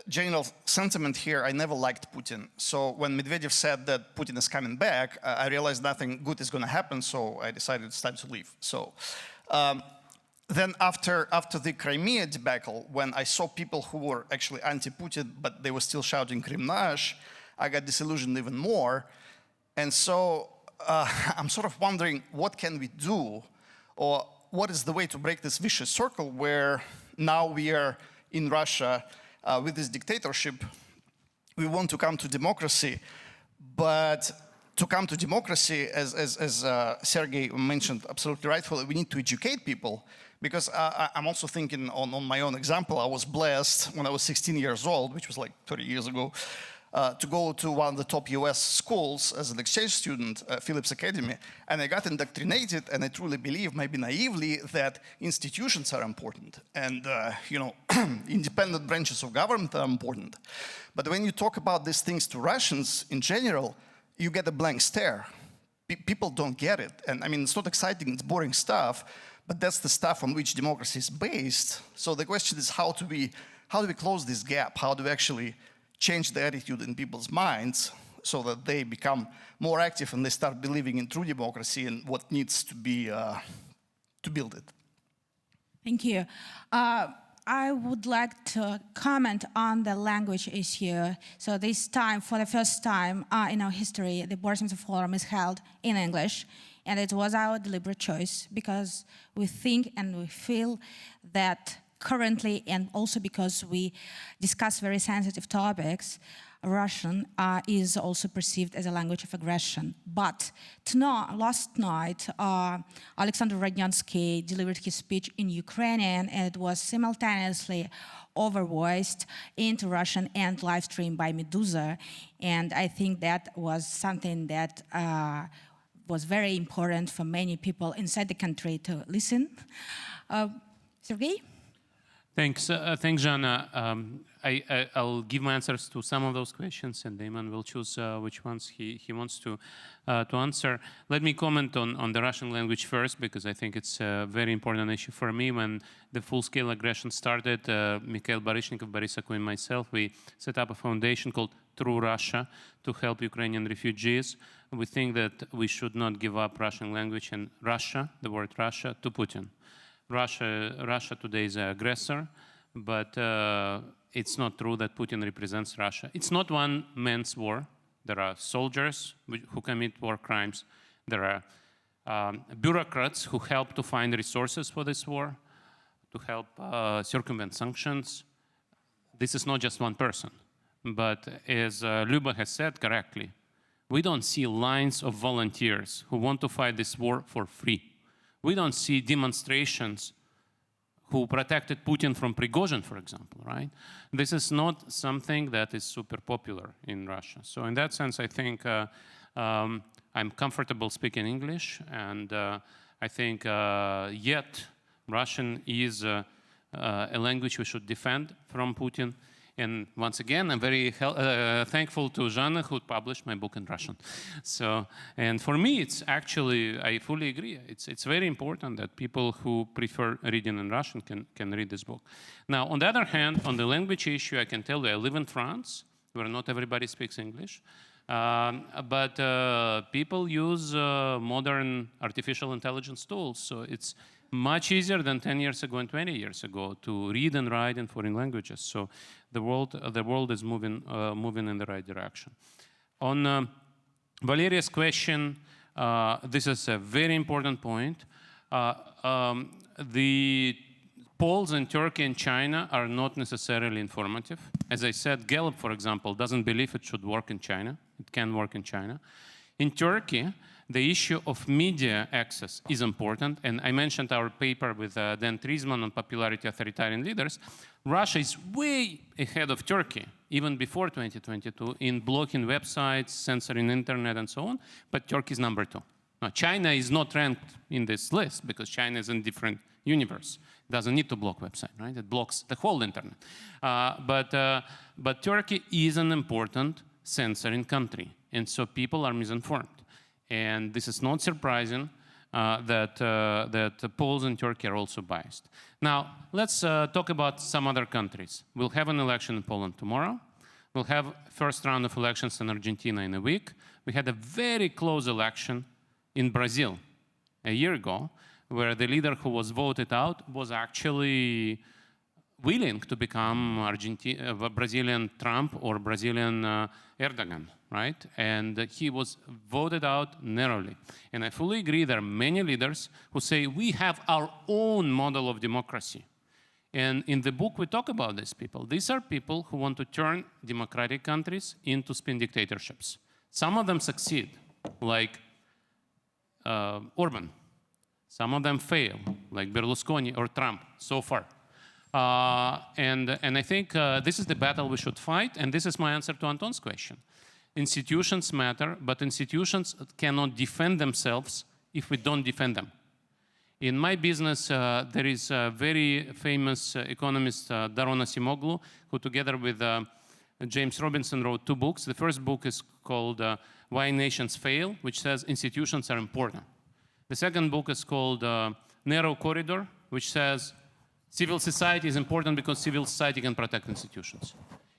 general sentiment here, I never liked Putin. So when Medvedev said that Putin is coming back, I realized nothing good is going to happen, so I decided it's time to leave. So. Then after the Crimea debacle, when I saw people who were actually anti-Putin, but they were still shouting Krym nash, I got disillusioned even more. And so I'm sort of wondering, what can we do? Or what is the way to break this vicious circle where now we are in Russia with this dictatorship, we want to come to democracy, but to come to democracy, as Sergei mentioned absolutely rightfully, we need to educate people. Because I'm also thinking on my own example. I was blessed when I was 16 years old, which was like 30 years ago. to go to one of the top US schools as an exchange student, Phillips Academy, and I got indoctrinated, and I truly believe, maybe naively, that institutions are important, and independent branches of government are important. But when you talk about these things to Russians in general, you get a blank stare. People don't get it, and I mean, it's not exciting, it's boring stuff, but that's the stuff on which democracy is based. So the question is, how do we close this gap? How do we actually change the attitude in people's minds so that they become more active and they start believing in true democracy and what needs to be to build it? Thank you. I would like to comment on the language issue. So this time, for the first time in our history, the Boris Nemtsov Forum is held in English, and it was our deliberate choice because we think and we feel that currently, and also because we discuss very sensitive topics, Russian is also perceived as a language of aggression. But last night, Alexander Rodnyansky delivered his speech in Ukrainian, and it was simultaneously overvoiced into Russian and live streamed by Medusa. And I think that was something that was very important for many people inside the country to listen. Sergei? Thanks, Zhanna. I'll give my answers to some of those questions, and Damon will choose which ones he wants to answer. Let me comment on the Russian language first, because I think it's a very important issue for me. When the full-scale aggression started, Mikhail Baryshnikov, Boris and myself, we set up a foundation called True Russia to help Ukrainian refugees. We think that we should not give up Russian language and Russia, the word Russia, to Putin. Russia today is an aggressor, but it's not true that Putin represents Russia. It's not one man's war. There are soldiers who commit war crimes. There are bureaucrats who help to find resources for this war, to help circumvent sanctions. This is not just one person. But as Luba has said correctly, we don't see lines of volunteers who want to fight this war for free. We don't see demonstrations who protected Putin from Prigozhin, for example, right? This is not something that is super popular in Russia. So in that sense, I think I'm comfortable speaking English, and I think yet Russian is a language we should defend from Putin. And once again, I'm very thankful to Zhanna, who published my book in Russian. So, and for me, it's actually, I fully agree. It's very important that people who prefer reading in Russian can read this book. Now, on the other hand, on the language issue, I can tell you I live in France, where not everybody speaks English. But people use modern artificial intelligence tools. So it's much easier than 10 years ago and 20 years ago to read and write in foreign languages. So the world is moving in the right direction. On Valeria's question, this is a very important point. The polls in Turkey and China are not necessarily informative. As I said, Gallup, for example, doesn't believe it should work in China. It can work in China. In Turkey, the issue of media access is important, and I mentioned our paper with Dan Treisman on popularity authoritarian leaders. Russia is way ahead of Turkey, even before 2022, in blocking websites, censoring internet, and so on, but Turkey is number 2. Now, China is not ranked in this list because China is in a different universe. It doesn't need to block website, right? It blocks the whole internet. But Turkey is an important censoring country, and so people are misinformed. And this is not surprising that the polls in Turkey are also biased. Now, let's talk about some other countries. We'll have an election in Poland tomorrow. We'll have first round of elections in Argentina in a week. We had a very close election in Brazil a year ago, where the leader who was voted out was actually willing to become Brazilian Trump or Brazilian Erdogan, right? And he was voted out narrowly. And I fully agree there are many leaders who say we have our own model of democracy. And in the book we talk about these people. These are people who want to turn democratic countries into spin dictatorships. Some of them succeed, like Orban. Some of them fail, like Berlusconi or Trump, so far. And I think this is the battle we should fight, and this is my answer to Anton's question. Institutions matter, but institutions cannot defend themselves if we don't defend them. In my business, there is a very famous economist, Daron Acemoglu, who together with James Robinson wrote 2 books. The first book is called Why Nations Fail, which says institutions are important. The second book is called Narrow Corridor, which says civil society is important because civil society can protect institutions.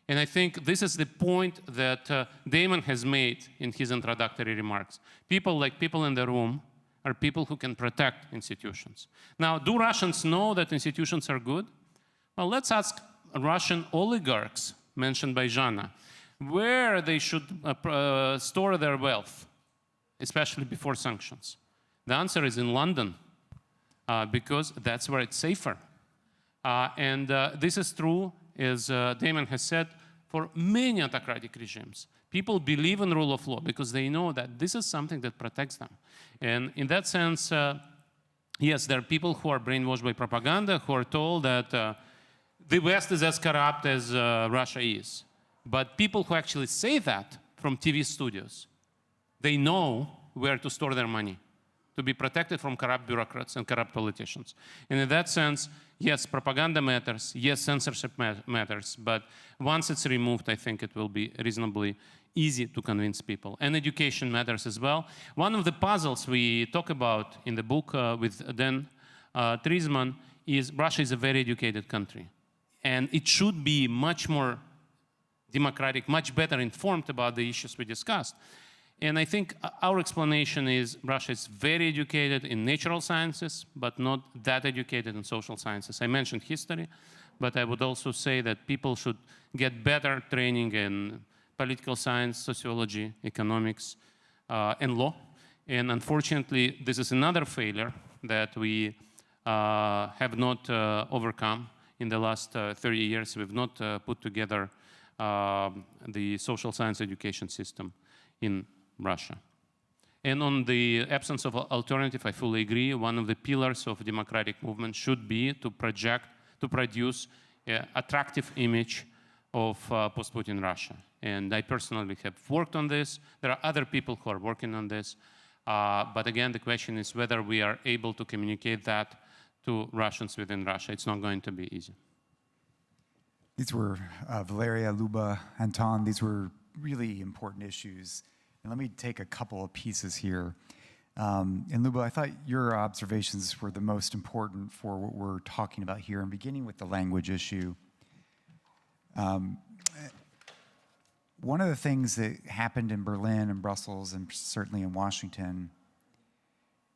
And I think this is the point that Damon has made in his introductory remarks. People like people in the room are people who can protect institutions. Now, do Russians know that institutions are good? Well, let's ask Russian oligarchs, mentioned by Zhanna, where they should store their wealth, especially before sanctions. The answer is in London, because that's where it's safer. And this is true, as Damon has said, for many autocratic regimes. People believe in rule of law because they know that this is something that protects them. And in that sense, yes, there are people who are brainwashed by propaganda, who are told that the West is as corrupt as Russia is. But people who actually say that from TV studios, they know where to store their money, to be protected from corrupt bureaucrats and corrupt politicians. And in that sense, yes, propaganda matters, yes, censorship matters, but once it's removed, I think it will be reasonably easy to convince people. And education matters as well. One of the puzzles we talk about in the book with Dan Trisman is Russia is a very educated country. And it should be much more democratic, much better informed about the issues we discussed. And I think our explanation is Russia is very educated in natural sciences, but not that educated in social sciences. I mentioned history, but I would also say that people should get better training in political science, sociology, economics, and law. And unfortunately, this is another failure that we have not overcome in the last 30 years. We've not put together the social science education system in Russia. And on the absence of alternative, I fully agree. One of the pillars of democratic movement should be to produce an attractive image of post-Putin Russia. And I personally have worked on this. There are other people who are working on this. But again, the question is whether we are able to communicate that to Russians within Russia. It's not going to be easy. These were Valeria, Luba, Anton. These were really important issues. And let me take a couple of pieces here. And Luba, I thought your observations were the most important for what we're talking about here, and beginning with the language issue. One of the things that happened in Berlin and Brussels, and certainly in Washington,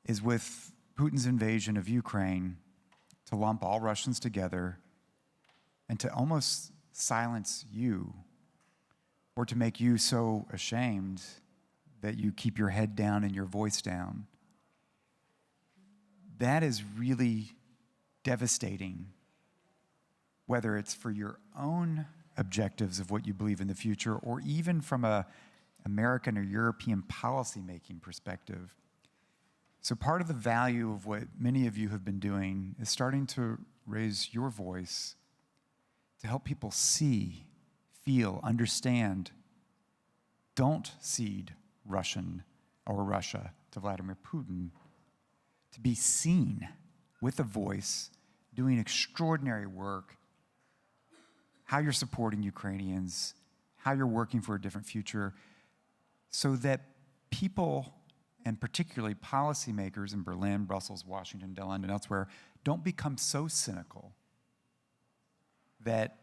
is with Putin's invasion of Ukraine, to lump all Russians together and to almost silence you, or to make you so ashamed that you keep your head down and your voice down. That is really devastating, whether it's for your own objectives of what you believe in the future, or even from an American or European policy-making perspective. So part of the value of what many of you have been doing is starting to raise your voice to help people see, feel, understand. Don't cede Russian or Russia to Vladimir Putin. To be seen with a voice, doing extraordinary work, how you're supporting Ukrainians, how you're working for a different future, so that people, and particularly policymakers in Berlin, Brussels, Washington, London, and elsewhere, don't become so cynical that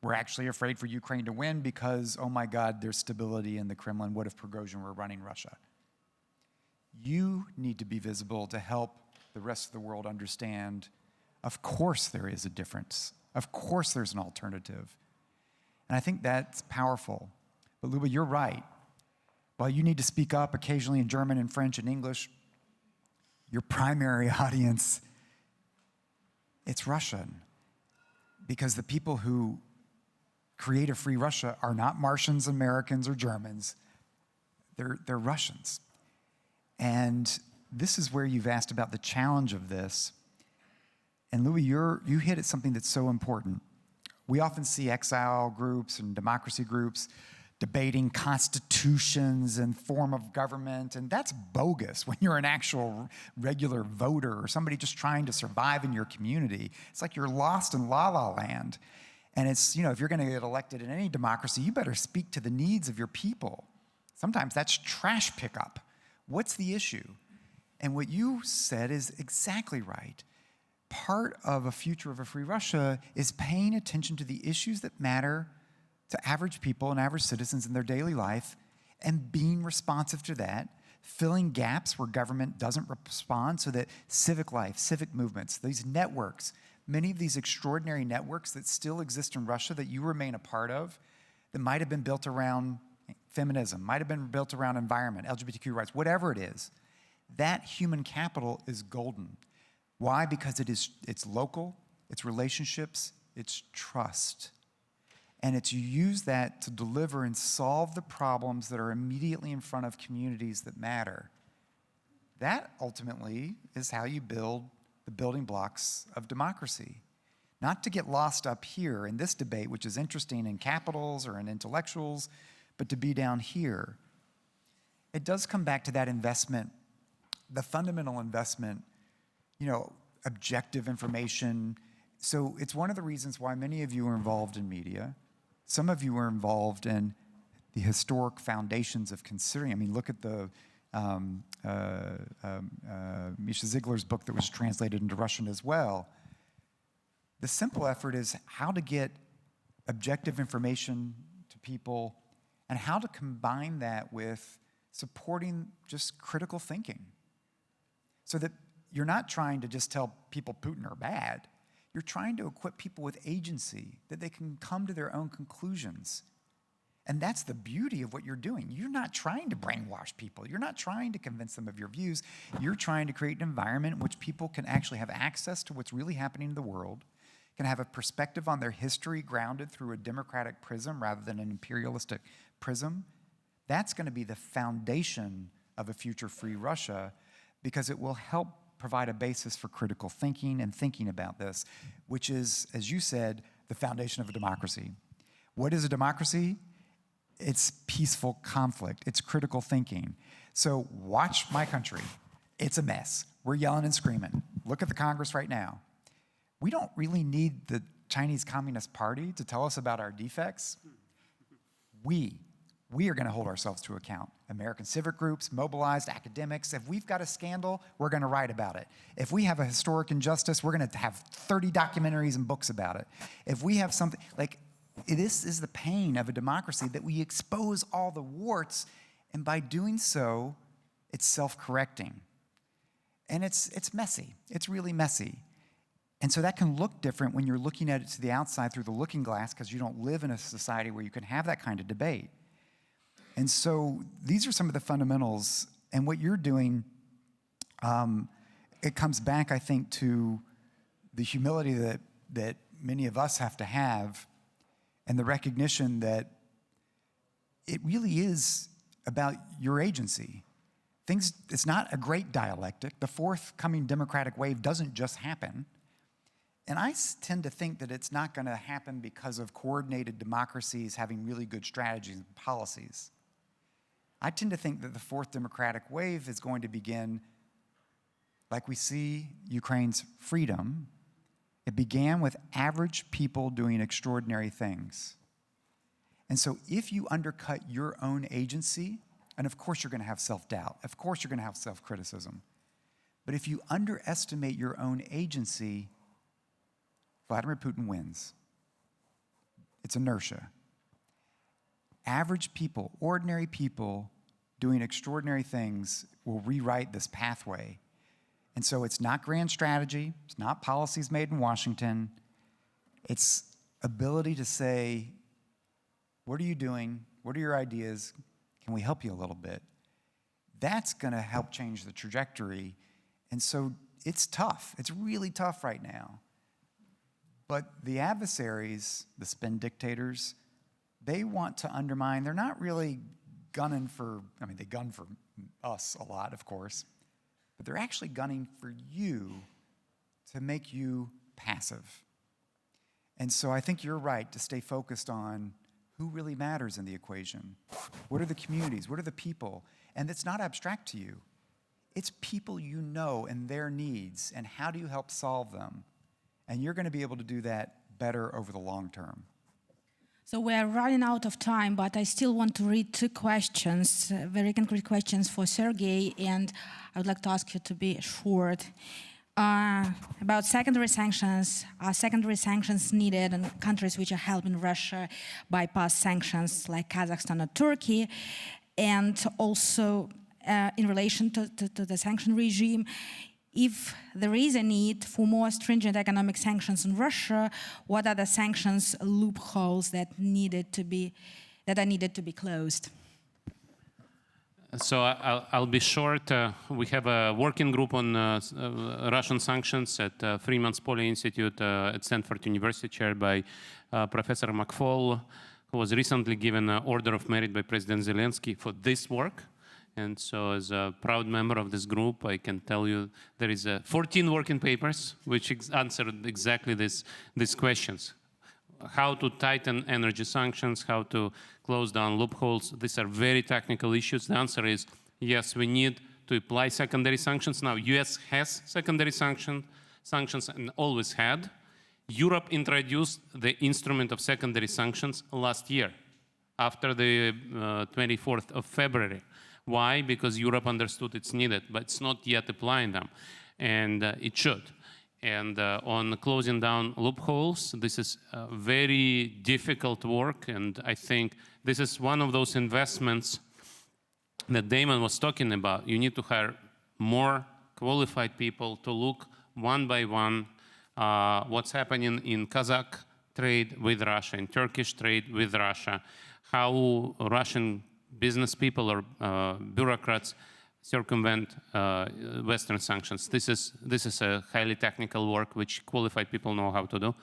we're actually afraid for Ukraine to win because, oh my God, there's stability in the Kremlin. What if Prigozhin were running Russia? You need to be visible to help the rest of the world understand, of course there is a difference. Of course there's an alternative. And I think that's powerful. But Luba, you're right. While you need to speak up occasionally in German and French and English, your primary audience, it's Russian. Because the people who create a free Russia are not Martians, Americans, or Germans. They're Russians. And this is where you've asked about the challenge of this. And Louis, you hit at something that's so important. We often see exile groups and democracy groups debating constitutions and form of government, and that's bogus when you're an actual regular voter or somebody just trying to survive in your community. It's like you're lost in la-la land. And it's, if you're gonna get elected in any democracy, you better speak to the needs of your people. Sometimes that's trash pickup. What's the issue? And what you said is exactly right. Part of a future of a free Russia is paying attention to the issues that matter to average people and average citizens in their daily life and being responsive to that, filling gaps where government doesn't respond so that civic life, civic movements, these networks, many of these extraordinary networks that still exist in Russia that you remain a part of, that might have been built around feminism, might have been built around environment, LGBTQ rights, whatever it is, that human capital is golden. Why? Because it's local, it's relationships, it's trust. And it's you use that to deliver and solve the problems that are immediately in front of communities that matter. That ultimately is how you build the building blocks of democracy. Not to get lost up here in this debate, which is interesting in capitals or in intellectuals, but to be down here. It does come back to that investment, the fundamental investment, objective information. So it's one of the reasons why many of you are involved in media. Some of you are involved in the historic foundations of considering. I mean, look at the Misha Ziegler's book that was translated into Russian as well. The simple effort is how to get objective information to people and how to combine that with supporting just critical thinking so that you're not trying to just tell people Putin are bad. You're trying to equip people with agency, that they can come to their own conclusions. And that's the beauty of what you're doing. You're not trying to brainwash people. You're not trying to convince them of your views. You're trying to create an environment in which people can actually have access to what's really happening in the world, can have a perspective on their history grounded through a democratic prism rather than an imperialistic prism. That's going to be the foundation of a future free Russia, because it will help provide a basis for critical thinking and thinking about this, which is, as you said, the foundation of a democracy. What is a democracy? It's peaceful conflict. It's critical thinking. So watch my country. It's a mess. We're yelling and screaming. Look at the Congress right now. We don't really need the Chinese Communist Party to tell us about our defects. We are going to hold ourselves to account. American civic groups, mobilized academics. If we've got a scandal, we're going to write about it. If we have a historic injustice, we're going to have 30 documentaries and books about it. If we have something, this is the pain of a democracy, that we expose all the warts, and by doing so, it's self-correcting. And it's messy. It's really messy. And so that can look different when you're looking at it to the outside through the looking glass, because you don't live in a society where you can have that kind of debate. And so these are some of the fundamentals. And what you're doing, it comes back, I think, to the humility that many of us have to have, and the recognition that it really is about your agency. It's not a great dialectic. The forthcoming democratic wave doesn't just happen. And I tend to think that it's not going to happen because of coordinated democracies having really good strategies and policies. I tend to think that the fourth democratic wave is going to begin like we see Ukraine's freedom. It began with average people doing extraordinary things. And so if you undercut your own agency, and of course you're going to have self-doubt, of course you're going to have self-criticism, but if you underestimate your own agency, Vladimir Putin wins. It's inertia. Average people, ordinary people doing extraordinary things will rewrite this pathway. And so it's not grand strategy, it's not policies made in Washington, it's ability to say, what are you doing? What are your ideas? Can we help you a little bit? That's gonna help change the trajectory. And so it's tough, it's really tough right now. But the adversaries, the spin dictators, they want to undermine. They're not really gunning for, they gun for us a lot, of course, but they're actually gunning for you to make you passive. And so I think you're right to stay focused on who really matters in the equation. What are the communities? What are the people? And it's not abstract to you. It's people you know and their needs, and how do you help solve them? And you're going to be able to do that better over the long term. So we're running out of time, but I still want to read two questions, very concrete questions for Sergei, and I would like to ask you to be short. About secondary sanctions. Are secondary sanctions needed in countries which are helping Russia bypass sanctions like Kazakhstan or Turkey? And also, in relation to the sanction regime, if there is a need for more stringent economic sanctions on Russia, what are the sanctions loopholes that are needed to be closed? So I'll be short. We have a working group on Russian sanctions at Freeman's Poly Institute at Stanford University, chaired by Professor McFall, who was recently given an Order of Merit by President Zelensky for this work. And so as a proud member of this group, I can tell you there is 14 working papers which answered exactly these questions. How to tighten energy sanctions, how to close down loopholes. These are very technical issues. The answer is yes, we need to apply secondary sanctions. Now, US has secondary sanctions and always had. Europe introduced the instrument of secondary sanctions last year, after the 24th of February. Why? Because Europe understood it's needed, but it's not yet applying them, and it should. And on closing down loopholes, this is very difficult work, and I think this is one of those investments that Damon was talking about. You need to hire more qualified people to look one by one what's happening in Kazakh trade with Russia, in Turkish trade with Russia, how Russian business people or bureaucrats circumvent Western sanctions. This is a highly technical work which qualified people know how to do,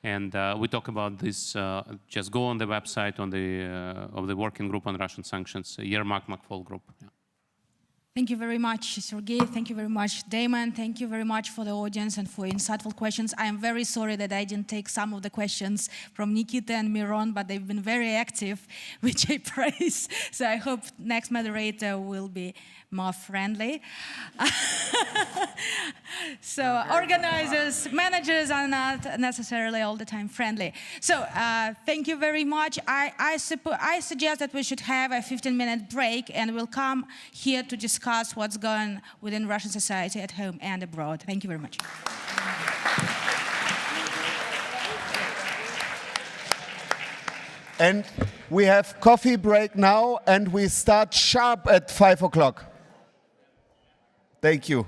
and we talk about this. Just go on the website of the working group on Russian sanctions, Yermak McFall group. Yeah. Thank you very much, Sergei. Thank you very much, Damon. Thank you very much for the audience and for insightful questions. I am very sorry that I didn't take some of the questions from Nikita and Miron, but they've been very active, which I praise. So I hope next moderator will be more friendly. So organizers, managers are not necessarily all the time friendly. So thank you very much. I suggest that we should have a 15-minute break, and we'll come here to discuss what's going on within Russian society at home and abroad. Thank you very much. And we have coffee break now, and we start sharp at 5 o'clock. Thank you.